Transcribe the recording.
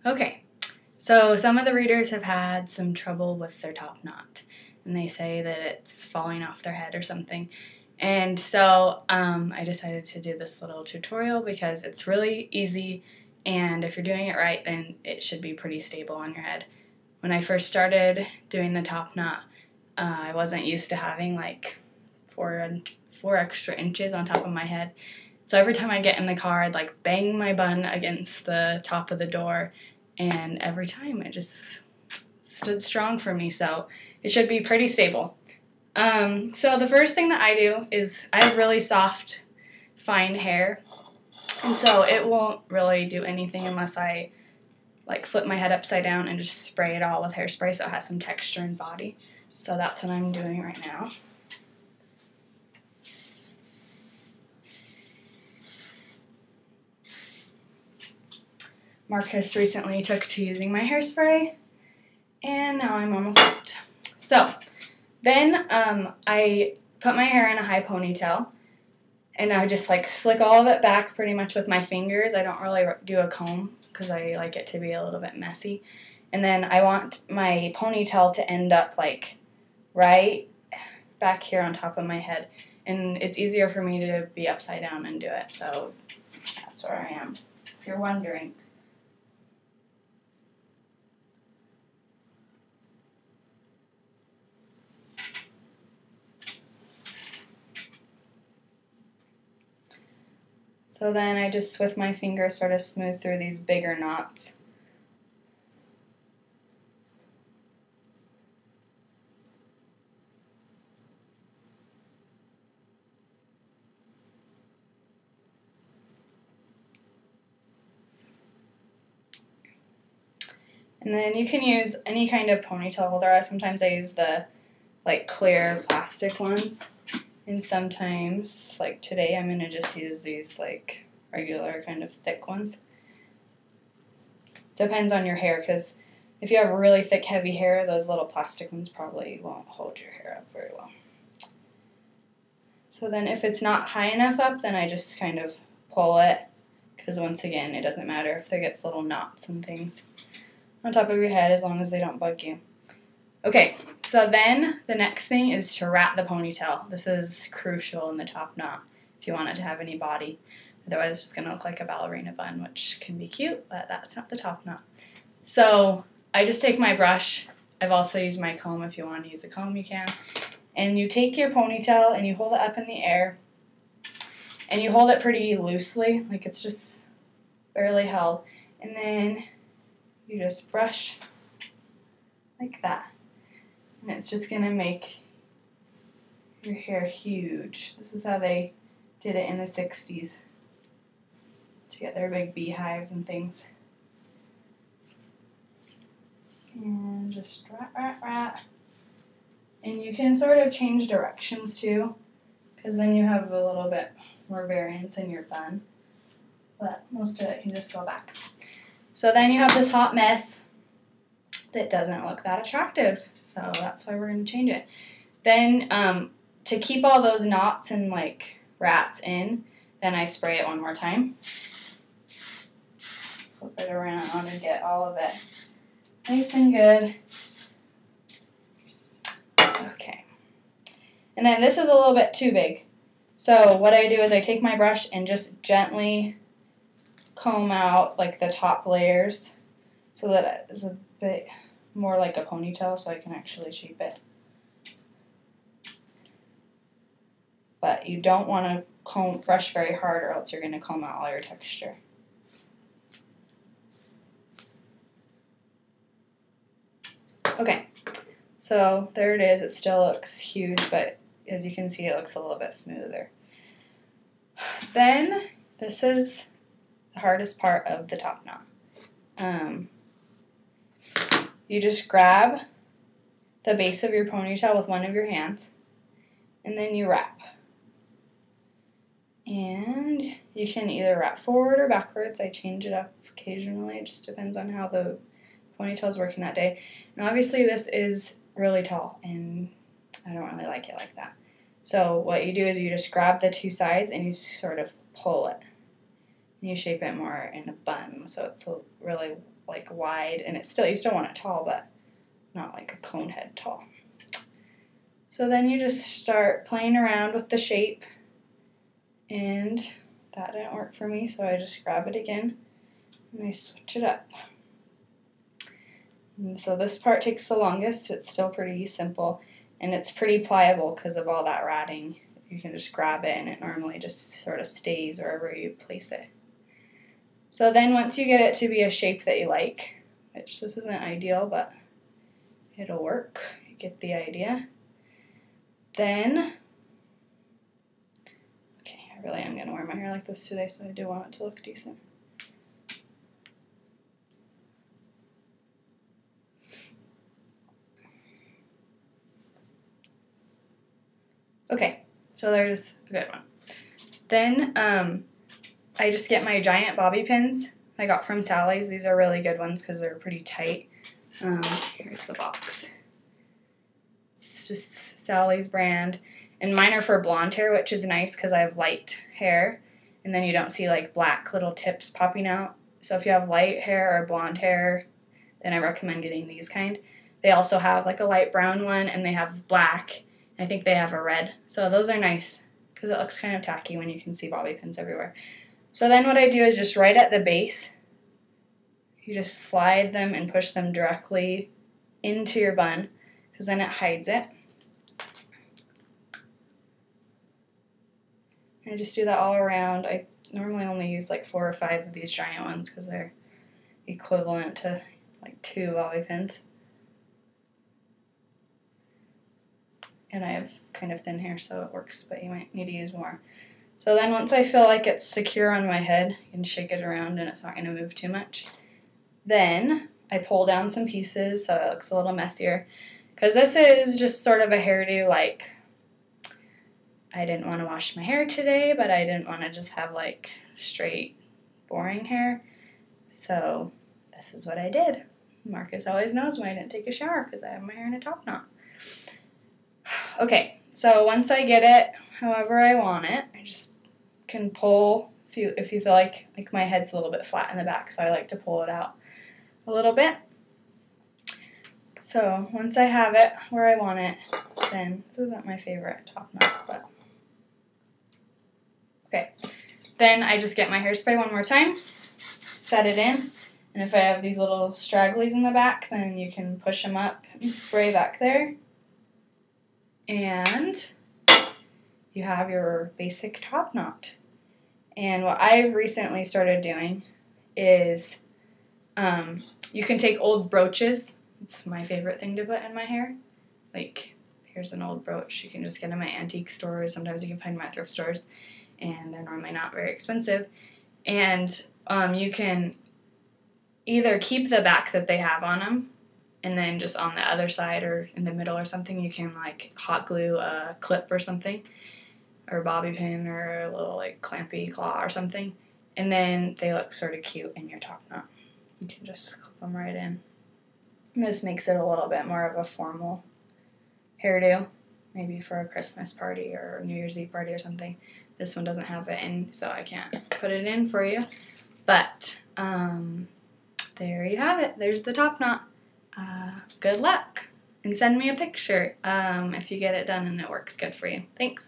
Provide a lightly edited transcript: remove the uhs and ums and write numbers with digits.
Okay, so some of the readers have had some trouble with their top knot, and they say that it's falling off their head or something. And so I decided to do this little tutorial because it's really easy, and if you're doing it right, then it should be pretty stable on your head. When I first started doing the top knot, I wasn't used to having like four extra inches on top of my head. So every time I get in the car, I'd like bang my bun against the top of the door, and every time it just stood strong for me, so it should be pretty stable. So the first thing that I do is I have really soft, fine hair, and so it won't really do anything unless I like flip my head upside down and just spray it all with hairspray so it has some texture and body. So that's what I'm doing right now. Marcus recently took to using my hairspray, and now I'm almost out. So then I put my hair in a high ponytail, and I just like slick all of it back pretty much with my fingers. I don't really do a comb because I like it to be a little bit messy. And then I want my ponytail to end up like right back here on top of my head. And it's easier for me to be upside down and do it. So that's where I am, if you're wondering. So then I just, with my fingers, sort of smooth through these bigger knots. And then you can use any kind of ponytail holder. Sometimes I use the like clear plastic ones. And sometimes, like today, I'm going to just use these like regular kind of thick ones. Depends on your hair, because if you have really thick, heavy hair, those little plastic ones probably won't hold your hair up very well. So then if it's not high enough up, then I just kind of pull it, because once again, it doesn't matter if there gets little knots and things on top of your head as long as they don't bug you. Okay, so then the next thing is to wrap the ponytail. This is crucial in the top knot if you want it to have any body. Otherwise, it's just going to look like a ballerina bun, which can be cute, but that's not the top knot. So I just take my brush. I've also used my comb. If you want to use a comb, you can. And you take your ponytail and you hold it up in the air. And you hold it pretty loosely, like it's just barely held. And then you just brush like that. And it's just going to make your hair huge. This is how they did it in the 60s to get their big beehives and things. And just rat. And you can sort of change directions too, because then you have a little bit more variance in your bun. But most of it can just go back. So then you have this hot mess that doesn't look that attractive. So that's why we're going to change it. Then to keep all those knots and like rats in, then I spray it one more time. Flip it around and get all of it nice and good. Okay. And then this is a little bit too big. So what I do is I take my brush and just gently comb out like the top layers so that it's a bit more like a ponytail so I can actually shape it. But you don't want to brush very hard or else you're going to comb out all your texture. Okay, so there it is. It still looks huge, but as you can see, it looks a little bit smoother. Then this is the hardest part of the top knot. You just grab the base of your ponytail with one of your hands, and then you wrap. And you can either wrap forward or backwards. I change it up occasionally. It just depends on how the ponytail is working that day. And obviously this is really tall, and I don't really like it like that. So what you do is you just grab the two sides and you sort of pull it. And you shape it more in a bun, so it's really like wide, and it's still, you still want it tall, but not like a cone head tall. So then you just start playing around with the shape, and that didn't work for me, so I just grab it again and I switch it up. And so this part takes the longest. It's still pretty simple, and it's pretty pliable because of all that ratting. You can just grab it and it normally just sort of stays wherever you place it. So then once you get it to be a shape that you like, which this isn't ideal, but it'll work, you get the idea. Then, okay, I really am going to wear my hair like this today, so I do want it to look decent. Okay, so there's a good one. Then I just get my giant bobby pins I got from Sally's. These are really good ones because they're pretty tight. Here's the box. It's just Sally's brand. And mine are for blonde hair, which is nice because I have light hair. And then you don't see like black little tips popping out. So if you have light hair or blonde hair, then I recommend getting these kind. They also have like a light brown one, and they have black. I think they have a red. So those are nice because it looks kind of tacky when you can see bobby pins everywhere. So then what I do is just right at the base, you just slide them and push them directly into your bun because then it hides it. And I just do that all around. I normally only use like 4 or 5 of these giant ones because they're equivalent to like 2 bobby pins. And I have kind of thin hair, so it works, but you might need to use more. So then once I feel like it's secure on my head, you can shake it around and it's not going to move too much. Then I pull down some pieces so it looks a little messier. Because this is just sort of a hairdo, like, I didn't want to wash my hair today, but I didn't want to just have like straight, boring hair. So this is what I did. Marcus always knows when I didn't take a shower because I have my hair in a top knot. Okay, so once I get it however I want it, I just can pull, if you feel like my head's a little bit flat in the back, so I like to pull it out a little bit. So once I have it where I want it, then, this isn't my favorite top knot, but okay. Then I just get my hairspray one more time, set it in, and if I have these little stragglies in the back, then you can push them up and spray back there. And you have your basic top knot. And what I've recently started doing is you can take old brooches. It's my favorite thing to put in my hair. Like, here's an old brooch. You can just get them at antique stores. Sometimes you can find them at thrift stores, and they're normally not very expensive. And you can either keep the back that they have on them, and then just on the other side or in the middle or something, you can like hot glue a clip or something, or a bobby pin or a little like clampy claw or something. And then they look sort of cute in your top knot. You can just clip them right in. And this makes it a little bit more of a formal hairdo, maybe for a Christmas party or a New Year's Eve party or something. This one doesn't have it in, so I can't put it in for you. But there you have it. There's the top knot. Good luck, and send me a picture if you get it done and it works good for you. Thanks.